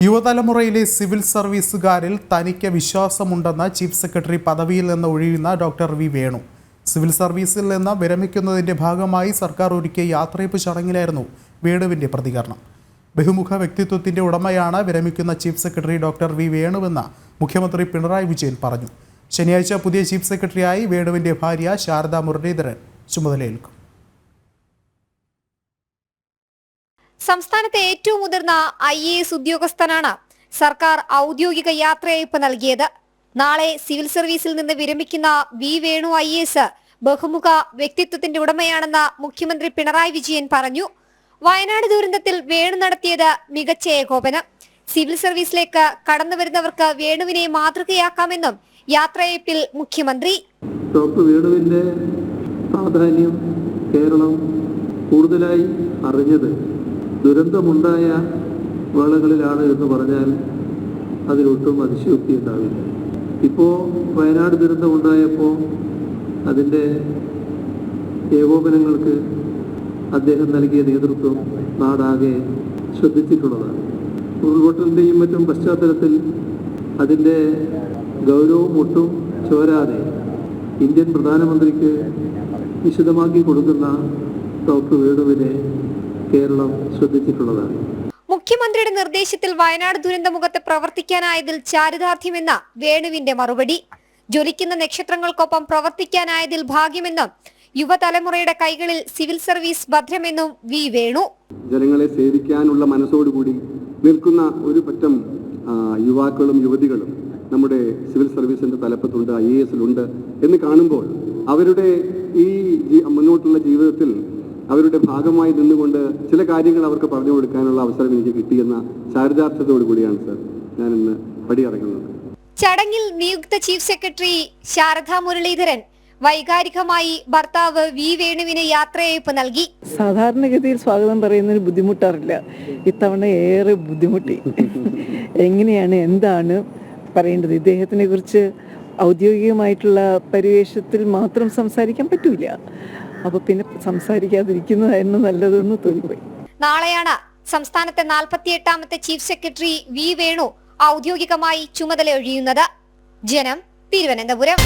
യുവതലമുറയിലെ civil സർവീസുകാരിൽ തനിക്ക് വിശ്വാസമുണ്ടെന്ന് chief secretary പദവിയിൽ നിന്ന് ഒഴിയുന്ന ഡോക്ടർ വി വേണു. സിവിൽ സർവീസിൽ നിന്ന് വിരമിക്കുന്നതിന്റെ ഭാഗമായി സർക്കാർ ഒരുക്കിയ യാത്രയപ്പ് ചടങ്ങിലായിരുന്നു വേണുവിന്റെ പ്രതികരണം. ബഹുമുഖ വ്യക്തിത്വത്തിന്റെ ഉടമയാണ് വിരമിക്കുന്ന ചീഫ് സെക്രട്ടറി ഡോക്ടർ വി വേണുവെന്ന് മുഖ്യമന്ത്രി പിണറായി വിജയൻ പറഞ്ഞു. ശനിയാഴ്ച പുതിയ ചീഫ് സെക്രട്ടറിയായി വേണുവിന്റെ ഭാര്യ ശാരദാ മുരളീധരൻ ചുമതലയേൽക്കും. സംസ്ഥാനത്തെ ഏറ്റവും മുതിർന്ന IAS ഉദ്യോഗസ്ഥനാണ് സർക്കാർ ഔദ്യോഗിക യാത്രയയപ്പ് നൽകിയത്. നാളെ സിവിൽ സർവീസിൽ നിന്ന് വിരമിക്കുന്ന വി വേണു IAS ബഹുമുഖ വ്യക്തിത്വത്തിന്റെ ഉടമയാണെന്ന് മുഖ്യമന്ത്രി പിണറായി വിജയൻ പറഞ്ഞു. വയനാട് ദുരന്തത്തിൽ വേണു നടത്തിയത് മികച്ച ഏകോപനം. സിവിൽ സർവീസിലേക്ക് കടന്നു വരുന്നവർക്ക് വേണുവിനെ മാതൃകയാക്കാമെന്നും യാത്രയയപ്പിൽ മുഖ്യമന്ത്രി. ഡോക്ടർ വേണുവിന്റെ പ്രാധാന്യം കേരളം കൂടുതലായി അറിഞ്ഞത് ദുരന്തമുണ്ടായ വേളകളിലാണ് എന്ന് പറഞ്ഞാൽ അതിലൊട്ടും അതിശയോക്തി ഉണ്ടാവില്ല. ഇപ്പോൾ വയനാട് ദുരന്തമുണ്ടായപ്പോൾ അതിൻ്റെ ഏകോപനങ്ങൾക്ക് അദ്ദേഹം നൽകിയ നേതൃത്വം നാടാകെ ശ്രദ്ധിച്ചിട്ടുള്ളതാണ്. ഉരുൾപൊട്ടലിൻ്റെയും മറ്റും പശ്ചാത്തലത്തിൽ അതിൻ്റെ ഗൗരവം ഒട്ടും ചോരാതെ ഇന്ത്യൻ പ്രധാനമന്ത്രിക്ക് വിശദമാക്കി കൊടുക്കുന്ന ഡോക്ടർ വേണുവിനെ കേരളം ശ്രദ്ധിച്ചിട്ടുള്ളതാണ്. മുഖ്യമന്ത്രിയുടെ നിർദ്ദേശത്തിൽ വയനാട് ദുരന്തമുഖത്ത് പ്രവർത്തിക്കാനായതിൽ ചാരിതാർത്ഥ്യമെന്ന വേണുവിന്റെ മറുപടി. ജ്വലിക്കുന്ന നക്ഷത്രങ്ങൾക്കൊപ്പം പ്രവർത്തിക്കാനായതിൽ ഭാഗ്യമെന്നും യുവതലമുറയുടെ കൈകളിൽ സിവിൽ സർവീസ് ഭദ്രമെന്നും വി വേണു. ജനങ്ങളെ സേവിക്കാനുള്ള മനസ്സോടുകൂടി നിൽക്കുന്ന ഒരു പറ്റം യുവാക്കളും യുവതികളും നമ്മുടെ സിവിൽ സർവീസിന്റെ തലപ്പത്തുണ്ട്, IASലുണ്ട് എന്ന് കാണുമ്പോൾ അവരുടെ ഈ മുന്നോട്ടുള്ള ജീവിതത്തിൽ അവരുടെ ഭാഗമായി നിന്നുകൊണ്ട് ചില കാര്യങ്ങൾ അവർക്ക് പറഞ്ഞു കൊടുക്കാനുള്ള അവസരം എനിക്ക് കിട്ടിയെന്ന ചാരിതാർത്ഥ്യത്തോടു കൂടിയാണ് സർ ഞാൻ ഇന്ന് പടിയിറങ്ങുന്നത്. ചടങ്ങിൽ നിയുക്ത ചീഫ് സെക്രട്ടറി ശാരദാ മുരളീധരൻ വൈകാരികമായി ഭർത്താവ് വി വേണുവിന് യാത്രയയപ്പ് നൽകി. സാധാരണഗതിയിൽ സ്വാഗതം പറയുന്നതിന് ബുദ്ധിമുട്ടാറില്ല. ഇത്തവണ ഏറെ ബുദ്ധിമുട്ടി. എങ്ങനെയാണ് എന്താണ് പറയേണ്ടത്? ഇദ്ദേഹത്തിനെ കുറിച്ച് ഔദ്യോഗികമായിട്ടുള്ള പരിവേഷത്തിൽ മാത്രം സംസാരിക്കാൻ പറ്റൂല. അപ്പൊ പിന്നെ സംസാരിക്കാതിരിക്കുന്നതായിരുന്നു നല്ലതെന്ന് തോന്നിപ്പോയി. നാളെയാണ് സംസ്ഥാനത്തെ 48ാമത്തെ ചീഫ് സെക്രട്ടറി വി വേണു ഔദ്യോഗികമായി ചുമതല ഒഴിയുന്നത്. ജനം, തിരുവനന്തപുരം.